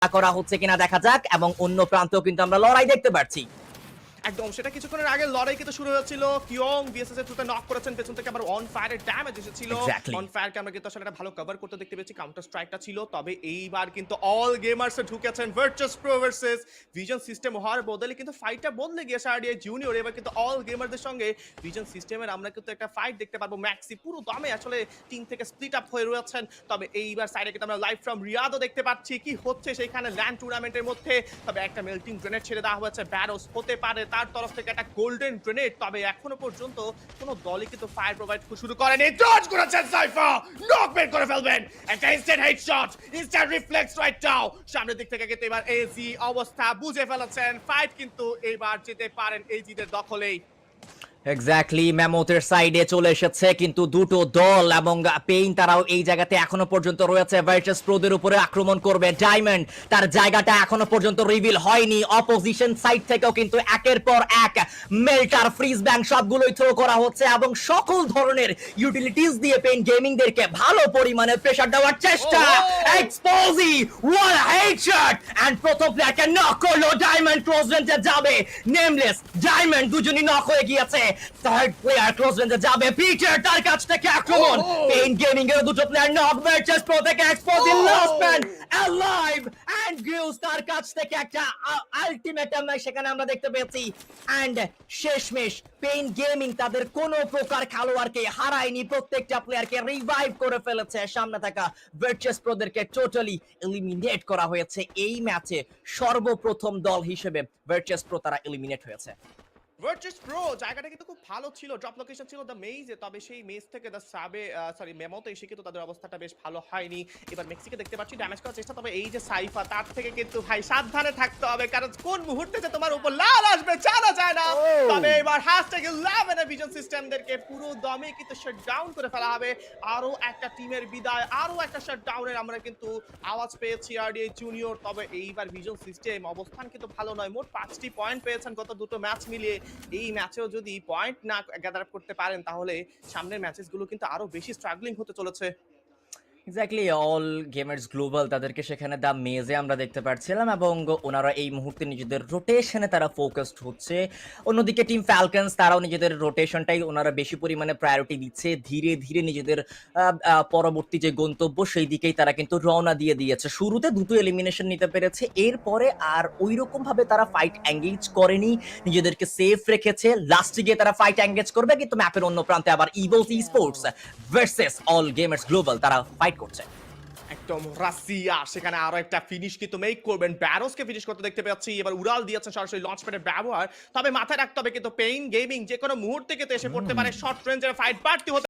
করা হচ্ছে কিনা দেখা যাক এবং অন্য প্রান্তেও কিন্তু আমরা লড়াই দেখতে পাচ্ছি। একদম সেটা কিছুক্ষণের আগে লড়াই কিন্তু শুরু হয়েছিল। কিয়ং বিএসএস এর থ্রুতে নক করেছেন, পেছন থেকে আবার অন ফায়ারের ড্যামেজ এসেছিল। অন ফায়ার কে আমরা কিন্তু আসলে একটা ভালো কভার করতে দেখতে পেয়েছি, কাউন্টার স্ট্রাইকটা ছিল। তবে এইবার কিন্তু অল গেমার্স এ ঢুকেছেন Virtus pro versus vision system হওয়ার বদলে কিন্তু ফাইটটা বদলে গিয়েছে আরডিআই জুনিয়র। এবার কিন্তু অল গেমারদের সঙ্গে ভিশন সিস্টেমের আমরা কিন্তু একটা ফাইট দেখতে পারবো। ম্যাক্সি পুরো দমে আসলে টিম থেকে স্প্লিট আপ হয়ে রয়েছেন। তবে এইবার সাইডে কিন্তু আমরা লাইভ ফ্রম রিয়াদও দেখতে পাচ্ছি কি হচ্ছে সেইখানে ল্যান্ড টুর্নামেন্টের মধ্যে। তবে একটা মেল্টিং গ্রেনেড ছেড়ে দেওয়া হয়েছে, ব্যারোস হতে পারে তার তরফ থেকে একটা গোল্ডেন গ্রেনেড। তবে এখনো পর্যন্ত কোনো দলই কিন্তু ফায়ার প্রোভাইড শুরু করেনি। ডজ করেছেন সাইফা, নক বের করে ফেলবেন। একটা instant headshot, instant reflex right now. সামনের দিক থেকে কিন্তু এবার এজি অবস্থা বুঝে ফেলেছেন, ফাইট কিন্তু এবার যেতে পারেন এজিদের দখলেই। এক্স্যাক্টলি, ম্যামথের সাইডে চলে এসেছে কিন্তু দুটো দল এবং পেইন তারাও এই জায়গাতে এখনো পর্যন্ত রয়েছে। ভার্চুয়াস প্রোদের উপরে আক্রমণ করবে ডায়মন্ড, তার জায়গাটা এখনো পর্যন্ত রিভিল হয়নি। অপোজিশন সাইড থেকেও কিন্তু একের পর এক মেল্টার, ফ্রিজ ব্যাংক সবগুলোই থ্রো করা হচ্ছে এবং সকল ধরনের ইউটিলিটিস দিয়ে পেইন গেমিংদেরকে ভালো পরিমাণে প্রেসার দেওয়ার চেষ্টা। এক্সপোজি ওয়ান হেডশট এন্ড প্রথম প্লেয়ারকে নক করলো ডায়মন্ড। ক্লোজ রেঞ্জে যাবে নেমলেস, ডায়মন্ড দুজনই নক হয়ে গিয়েছে। থার্ড প্লেয়ার ক্লোজ রেঞ্জে যাবে পিটার, তার কাছ থেকে আক্রমণ। পেইন গেমিং এর দুটো প্লেয়ার নক, ভার্চুয়াস প্রো থেকে এক্সপোজি লাস্ট ম্যান অ্যালাইভ এন্ড গ্রিউস তার কাছ থেকে একটা আলটিমেটাম সেখানে আমরা দেখতে পেয়েছি। এন্ড শেষমেশ পেইন গেমিং তাদের কোনো প্রকার খেলোয়াড়কে হারায়নি, প্রত্যেকটা প্লেয়ারকে রিভাইভ করে ফেলেছে। সামনে থাকা ভার্চুয়াস প্রোদেরকে টোটালি এলিমিনেট করা হয়েছে। এই ম্যাচে সর্বপ্রথম দল হিসেবে ভার্চুয়াস প্রো তারা এলিমিনেট হয়েছে। ভার্চুয়াস প্রো জায়গাটা কিন্তু খুব ভালো ছিল, ড্রপ লোকেশন ছিল দ্য মেইজে। তবে সেই মেজ থেকে দ্য সাবে মেমোতে এসে কিন্তু তাদের অবস্থাটা বেশ ভালো হয়নি। এবার মেক্সিকে দেখতে পাচ্ছি ড্যামেজ করার চেষ্টা। তবে এই যে সাইফা, তার থেকে কিন্তু ভাই সাবধানে থাকতে হবে, কারণ কোন মুহূর্তে যে তোমার উপর লাল আসবে জানা যায় না। তবে এবার #11 ভিশন সিস্টেমদেরকে পুরো দমে কিন্তু শাটডাউন করে ফেলা হবে। আরো একটা টিমের বিদায়, আরো একটা শাটডাউনের আমরা কিন্তু আওয়াজ পেয়েছি আরডিআই জুনিয়র। তবে এইবার ভিশন সিস্টেম অবস্থান কিন্তু ভালো নয়, মোট 5টি পয়েন্ট পেয়েছেন গত দুটো ম্যাচ মিলিয়ে। এই ম্যাচেও যদি পয়েন্ট না গ্যাদার আপ করতে পারেন তাহলে সামনের ম্যাচেসগুলো কিন্তু আরো বেশি স্ট্রাগলিং হতে চলেছে। এক্স্যাক্টলি, অল গেমার্স গ্লোবাল তাদেরকে সেখানে দা মেজে আমরা দেখতে পাচ্ছিলাম এবং ওনারা এই মুহূর্তে নিজেদের রোটেশনে তারা ফোকাসড হচ্ছে। অন্যদিকে টিম ফ্যালকনস তারাও নিজেদের রোটেশনটাই ওনারা বেশি পরিমাণে প্রায়োরিটি দিচ্ছে। ধীরে ধীরে নিজেদের পরবর্তী যে গন্তব্য সেই দিকেই তারা কিন্তু রওনা দিয়ে দিয়েছে। শুরুতে দুটো এলিমিনেশন নিতে পেরেছে, এরপরে আর ওই রকম ভাবে তারা ফাইট এঙ্গেজ করেনি, নিজেদেরকে সেফ রেখেছে। লাস্টে গিয়ে তারা ফাইট এঙ্গেজ করবে, কিন্তু ম্যাপের অন্য প্রান্তে আবার ইভোস sports versus all gamers global তারা ফাইট করছে। একদম রাশিয়া সেখানে আরো একটা ফিনিশ কিন্তু মেক করবেন, ব্যারোসকে ফিনিশ করতে দেখতে পাচ্ছি। এবার উড়াল দিয়েছেন সরাসরি লঞ্চ প্যাডের ব্যবহার। তবে মাথায় রাখতে হবে কিন্তু পেইন গেমিং যে কোনো মুহূর্তে কিন্তু এসে পড়তে পারে শর্ট রেঞ্জের ফাইট বাড়তি হতে